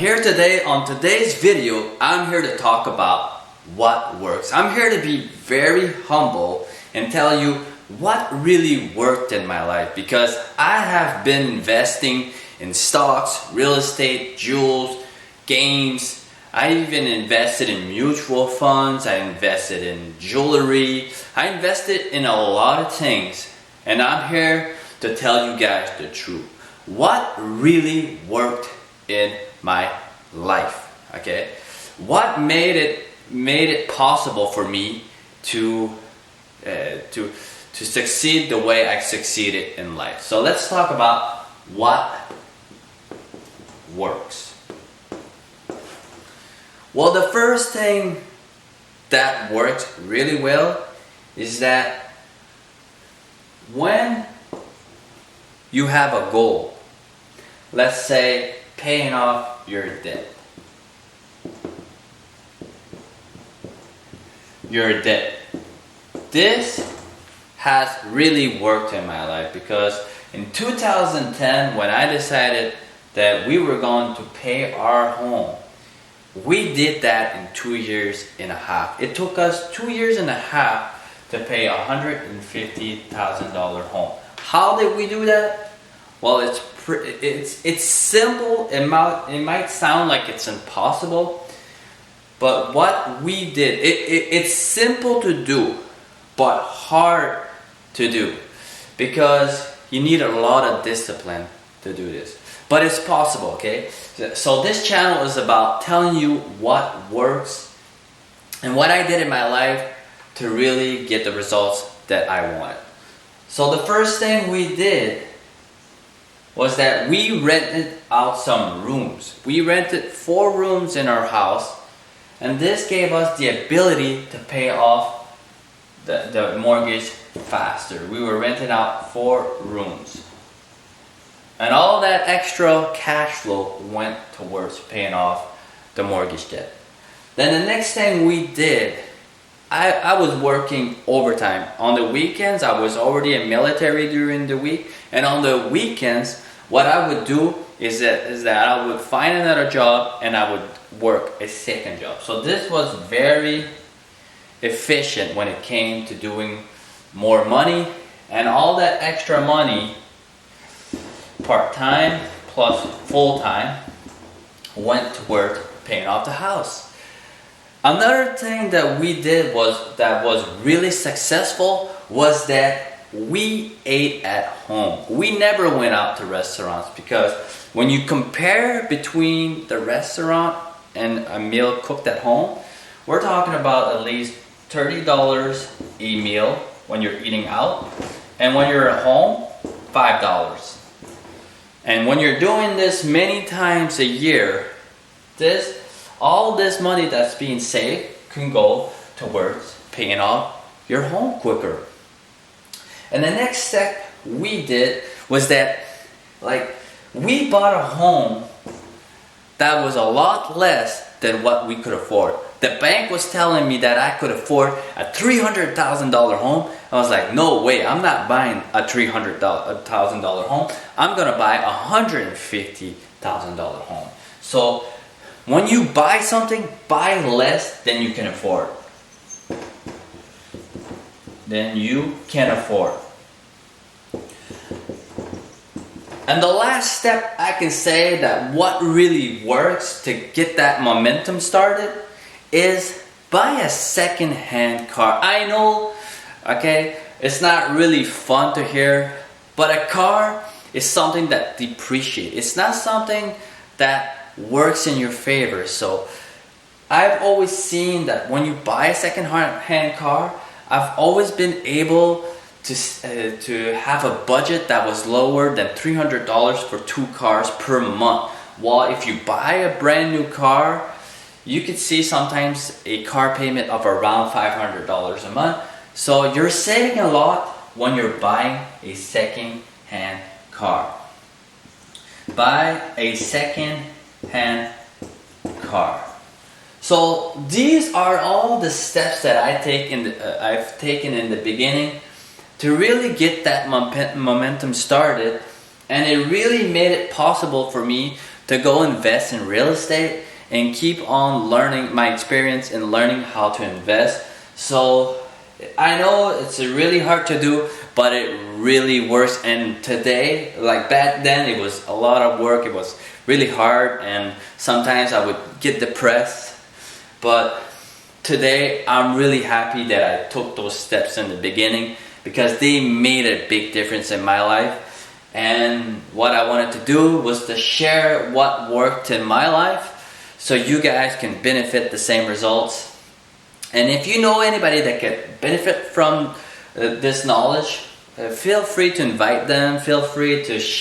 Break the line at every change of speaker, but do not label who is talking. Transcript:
here today on today's video, I'm here to talk about what works. I'm here to be very humble and tell you what really worked in my life, because I have been investing in stocks, real estate, jewels, games. I even invested in mutual funds. I invested in jewelry. I invested in a lot of things, and I'm here to tell you guys the truth. What really worked in my life, okay? What made it possible for me to succeed the way I succeeded in life. So let's talk about what works. Well, the first thing that works really well is that when you have a goal, let's say paying off your debt. This has really worked in my life, because in 2010, when I decided that we were going to pay our home, we did that in 2.5 years. It took us 2.5 years to pay a $150,000 home. How did we do that? Well, it's simple. It might sound like it's impossible, but what we did, it's simple to do, but hard to do, because you need a lot of discipline to do this. But it's possible, okay? So this channel is about telling you what works and what I did in my life to really get the results that I wanted. So the first thing we did was that we rented out some rooms. We rented 4 rooms in our house, and this gave us the ability to pay off the mortgage faster. We were renting out 4 rooms, and all that extra cash flow went towards paying off the mortgage debt. Then the next thing we did, I was working overtime. On the weekends, I was already in military during the week, and on the weekends, what I would do is that I would find another job and I would work a second job. So this was very efficient when it came to doing more money, and all that extra money, part-time plus full-time, went towards paying off the house. Another thing that we did that was really successful was that we ate at home. We never went out to restaurants, because when you compare between the restaurant and a meal cooked at home, we're talking about at least $30 a meal when you're eating out, and when you're at home, $5. And when you're doing this many times a year, all this money that's being saved can go towards paying off your home quicker. And the next step we did was that, we bought a home that was a lot less than what we could afford. The bank was telling me that I could afford a $300,000 home. I was like, no way, I'm not buying a $300,000 home. I'm gonna buy a $150,000 home. So when you buy something, buy less than you can afford. And the last step, I can say that what really works to get that momentum started is buy a second-hand car. I know, okay, it's not really fun to hear, but a car is something that depreciates. It's not something that works in your favor. So I've always seen that when you buy a second-hand car, I've always been able to have a budget that was lower than $300 for 2 cars per month. While if you buy a brand new car, you could see sometimes a car payment of around $500 a month. So you're saving a lot when you're buying a second-hand car. Buy a second-hand car. So these are all the steps that I've taken in the beginning to really get that momentum started, and it really made it possible for me to go invest in real estate and keep on learning my experience in learning how to invest. So I know it's really hard to do, but it really works. And today, like back then, it was a lot of work. It was really hard, and sometimes I would get depressed. But today, I'm really happy that I took those steps in the beginning, because they made a big difference in my life. And what I wanted to do was to share what worked in my life, so you guys can benefit the same results. And if you know anybody that could benefit from this knowledge, feel free to invite them, feel free to share.